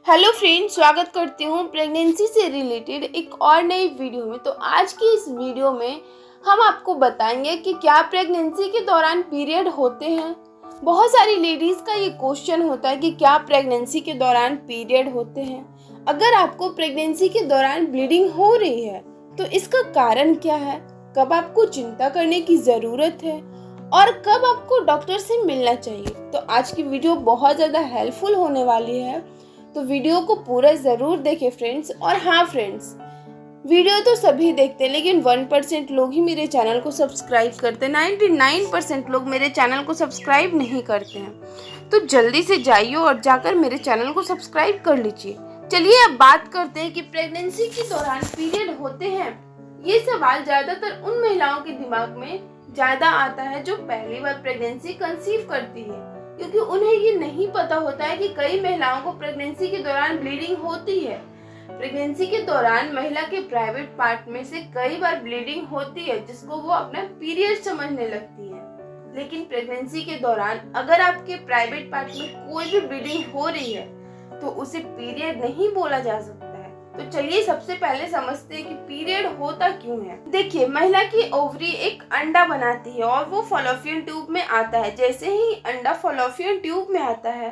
Hello friends, स्वागत करती हूँ प्रेगनेंसी से रिलेटेड एक और नई वीडियो में। तो आज की इस वीडियो में हम आपको बताएंगे कि क्या प्रेगनेंसी के दौरान पीरियड होते हैं। बहुत सारी लेडीज़ का ये क्वेश्चन होता है कि क्या प्रेगनेंसी के दौरान पीरियड होते हैं। अगर आपको प्रेगनेंसी के दौरान ब्लीडिंग हो रही है तो इसका कारण क्या है, कब आपको चिंता करने की ज़रूरत है और कब आपको डॉक्टर से मिलना चाहिए। तो आज की वीडियो बहुत ज़्यादा हेल्पफुल होने वाली है, तो वीडियो को पूरा ज़रूर देखें फ्रेंड्स। और हाँ फ्रेंड्स, वीडियो तो सभी देखते हैं लेकिन 1% लोग ही मेरे चैनल को सब्सक्राइब करते हैं। 99% लोग मेरे चैनल को सब्सक्राइब नहीं करते हैं। तो जल्दी से जाइए और जाकर मेरे चैनल को सब्सक्राइब कर लीजिए। चलिए अब बात करते हैं कि प्रेगनेंसी के दौरान पीरियड होते हैं। ये सवाल ज़्यादातर उन महिलाओं के दिमाग में ज़्यादा आता है जो पहली बार प्रेगनेंसी कंसीव करती है, क्योंकि उन्हें ये नहीं पता होता है कि कई महिलाओं को प्रेगनेंसी के दौरान ब्लीडिंग होती है। प्रेगनेंसी के दौरान महिला के प्राइवेट पार्ट में से कई बार ब्लीडिंग होती है, जिसको वो अपना पीरियड समझने लगती है। लेकिन प्रेगनेंसी के दौरान अगर आपके प्राइवेट पार्ट में कोई भी ब्लीडिंग हो रही है तो उसे पीरियड नहीं बोला जा सकता है। तो चलिए सबसे पहले समझते हैं कि पीरियड होता क्यों है। देखिए, महिला की ओवरी एक अंडा बनाती है और वो फॉलोपियन ट्यूब में आता है। जैसे ही अंडा फॉलोपियन ट्यूब में आता है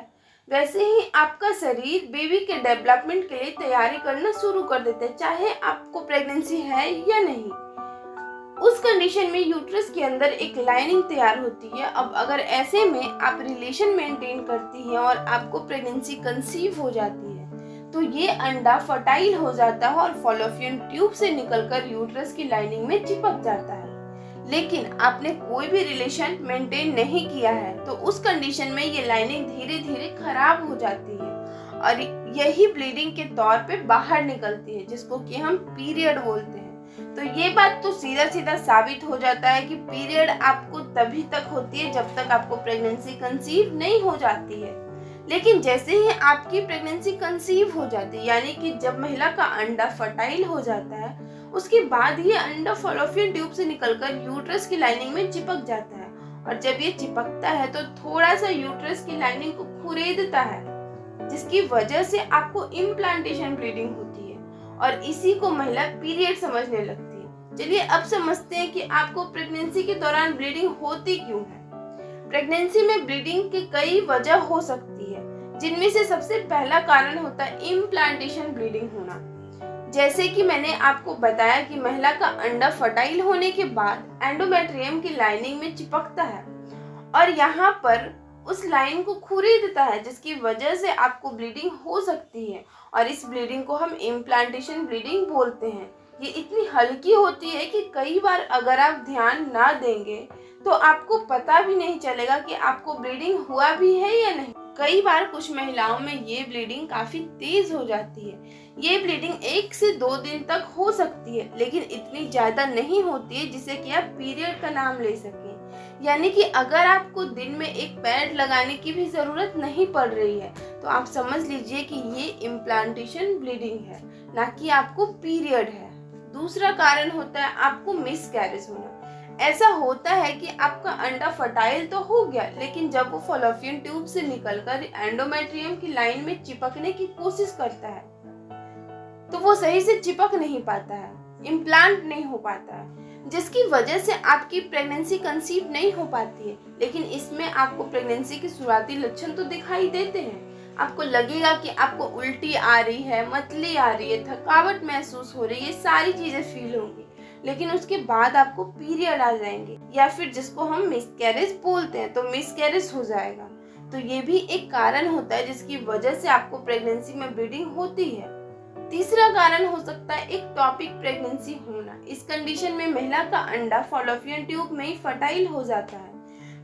वैसे ही आपका शरीर बेबी के डेवलपमेंट के लिए तैयारी करना शुरू कर देता है, चाहे आपको प्रेगनेंसी है या नहीं। उस कंडीशन में यूट्रस के अंदर एक लाइनिंग तैयार होती है। अब अगर ऐसे में आप रिलेशन मेंटेन करती हैं और आपको प्रेगनेंसी कंसीव हो जाती है तो ये अंडा फर्टाइल हो जाता है और फॉलोपियन ट्यूब से निकलकर यूट्रस की लाइनिंग में चिपक जाता है। लेकिन आपने कोई भी रिलेशन मेंटेन नहीं किया है तो उस कंडीशन में ये लाइनिंग धीरे धीरे खराब हो जाती है और यही ब्लीडिंग के तौर पे बाहर निकलती है, जिसको कि हम पीरियड बोलते हैं। तो ये बात तो सीधा सीधा साबित हो जाता है कि पीरियड आपको तभी तक होती है जब तक आपको प्रेगनेंसी कंसीव नहीं हो जाती है। लेकिन जैसे ही आपकी प्रेगनेंसी कंसीव हो जाती है, यानी कि जब महिला का अंडा फर्टाइल हो जाता है, उसके बाद ये अंडा फॉलोपियन ट्यूब से निकलकर यूट्रस की लाइनिंग में चिपक जाता है। और जब ये चिपकता है तो थोड़ा सा यूट्रस की लाइनिंग को खुरेदता है, जिसकी वजह से आपको इम्प्लांटेशन ब्लीडिंग होती है और इसी को महिला पीरियड समझने लगती है। चलिए अब समझते हैं कि आपको प्रेगनेंसी के दौरान ब्लीडिंग होती क्यों है। प्रेगनेंसी में ब्लीडिंग की कई वजह हो सकती है, जिनमें से सबसे पहला कारण होता है इम्प्लांटेशन ब्लीडिंग होना। जैसे कि मैंने आपको बताया कि महिला का अंडा फर्टाइल होने के बाद एंडोमेट्रियम की लाइनिंग में चिपकता है और यहाँ पर उस लाइन को खुरीदता है, जिसकी वजह से आपको ब्लीडिंग हो सकती है और इस ब्लीडिंग को हम इम्प्लांटेशन ब्लीडिंग बोलते हैं। ये इतनी हल्की होती है कि कई बार अगर आप ध्यान ना देंगे तो आपको पता भी नहीं चलेगा कि आपको ब्लीडिंग हुआ भी है या नहीं। कई बार कुछ महिलाओं में ये ब्लीडिंग काफी तेज हो जाती है। ये ब्लीडिंग 1 से 2 दिन तक हो सकती है, लेकिन इतनी ज्यादा नहीं होती है जिससे कि आप पीरियड का नाम ले सकें। यानी कि अगर आपको दिन में एक पैड लगाने की भी जरूरत नहीं पड़ रही है तो आप समझ लीजिए कि ये इम्प्लांटेशन ब्लीडिंग है, ना कि आपको पीरियड है। दूसरा कारण होता है आपको मिसकैरेज होना। ऐसा होता है कि आपका अंडा फर्टाइल तो हो गया, लेकिन जब वो फॉलोपियन ट्यूब से निकलकर एंडोमेट्रियम की लाइन में चिपकने की कोशिश करता है तो वो सही से चिपक नहीं पाता है, इम्प्लांट नहीं हो पाता है, जिसकी वजह से आपकी प्रेगनेंसी कंसीव नहीं हो पाती है। लेकिन इसमें आपको प्रेगनेंसी के शुरुआती लक्षण तो दिखाई देते हैं। आपको लगेगा कि आपको उल्टी आ रही है, मतली आ रही है, थकावट महसूस हो रही है, ये सारी चीजें फील होंगी। लेकिन उसके बाद आपको पीरियड आ जाएंगे या फिर जिसको हम मिसकैरेज बोलते हैं, तो मिसकैरेज हो जाएगा। तो ये भी एक कारण होता है जिसकी वजह से आपको प्रेगनेंसी में ब्लीडिंग होती है। तीसरा कारण हो सकता है एक टॉपिक प्रेगनेंसी होना। इस कंडीशन में महिला का अंडा फॉलोपियन ट्यूब में ही फर्टाइल हो जाता है,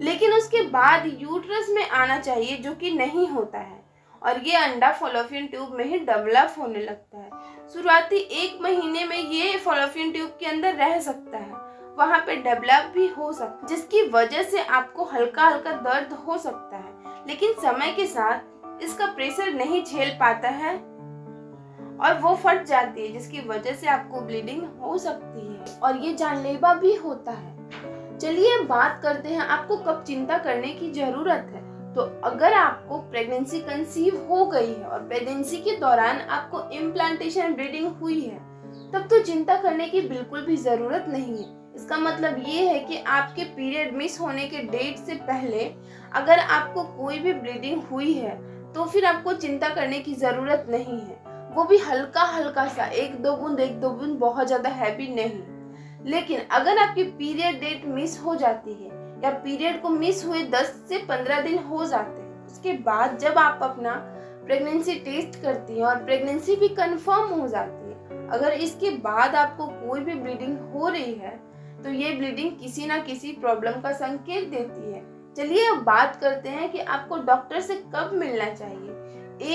लेकिन उसके बाद यूट्रस में आना चाहिए, जो कि नहीं होता है और ये अंडा फॉलोपियन ट्यूब में ही डेवलप होने लगता है। शुरुआती 1 महीने में ये फॉलोपियन ट्यूब के अंदर रह सकता है, वहाँ पे डेवलप भी हो सकता है, जिसकी वजह से आपको हल्का हल्का दर्द हो सकता है। लेकिन समय के साथ इसका प्रेशर नहीं झेल पाता है और वो फट जाती है, जिसकी वजह से आपको ब्लीडिंग हो सकती है और ये जानलेवा भी होता है। चलिए बात करते हैं आपको कब चिंता करने की जरूरत है। तो अगर आपको प्रेगनेंसी कंसीव हो गई है और प्रेगनेंसी के दौरान आपको इम्प्लांटेशन ब्लीडिंग हुई है, तब तो चिंता करने की बिल्कुल भी ज़रूरत नहीं है। इसका मतलब ये है कि आपके पीरियड मिस होने के डेट से पहले अगर आपको कोई भी ब्लीडिंग हुई है तो फिर आपको चिंता करने की ज़रूरत नहीं है। वो भी हल्का हल्का सा, एक दो बूंद, बहुत ज़्यादा हैवी नहीं। लेकिन अगर आपकी पीरियड डेट मिस हो जाती है या पीरियड को मिस हुए 10 से 15 दिन हो जाते हैं, उसके बाद जब आप अपना प्रेगनेंसी टेस्ट करती हैं और प्रेगनेंसी भी कंफर्म हो जाती है, अगर इसके बाद आपको कोई भी ब्लीडिंग हो रही है तो ये ब्लीडिंग किसी ना किसी प्रॉब्लम का संकेत देती है। चलिए अब बात करते हैं कि आपको डॉक्टर से कब मिलना चाहिए।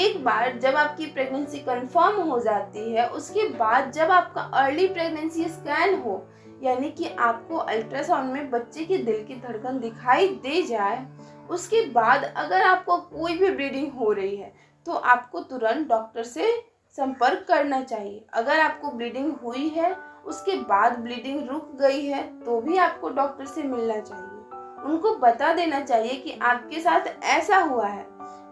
एक बार जब आपकी प्रेगनेंसी कंफर्म हो जाती है, उसके बाद जब आपका अर्ली प्रेगनेंसी स्कैन हो, यानी कि आपको अल्ट्रासाउंड में बच्चे के दिल की धड़कन दिखाई दे जाए, उसके बाद अगर आपको कोई भी ब्लीडिंग हो रही है तो आपको तुरंत डॉक्टर से संपर्क करना चाहिए। अगर आपको ब्लीडिंग हुई है, उसके बाद ब्लीडिंग रुक गई है, तो भी आपको डॉक्टर से मिलना चाहिए। उनको बता देना चाहिए कि आपके साथ ऐसा हुआ है।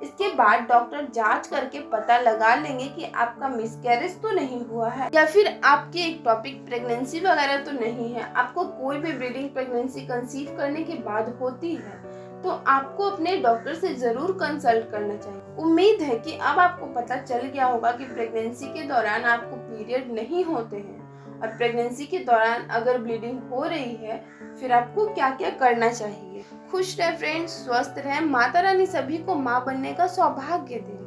इसके बाद डॉक्टर जांच करके पता लगा लेंगे कि आपका मिसकैरेज तो नहीं हुआ है या फिर आपकी एक्टोपिक प्रेगनेंसी वगैरह तो नहीं है। आपको कोई भी ब्लीडिंग प्रेगनेंसी कंसीव करने के बाद होती है तो आपको अपने डॉक्टर से जरूर कंसल्ट करना चाहिए। उम्मीद है कि अब आपको पता चल गया होगा कि प्रेगनेंसी के दौरान आपको पीरियड नहीं होते हैं और प्रेगनेंसी के दौरान अगर ब्लीडिंग हो रही है फिर आपको क्या क्या करना चाहिए। खुश रहे फ्रेंड्स, स्वस्थ रहे। माता रानी सभी को माँ बनने का सौभाग्य दे।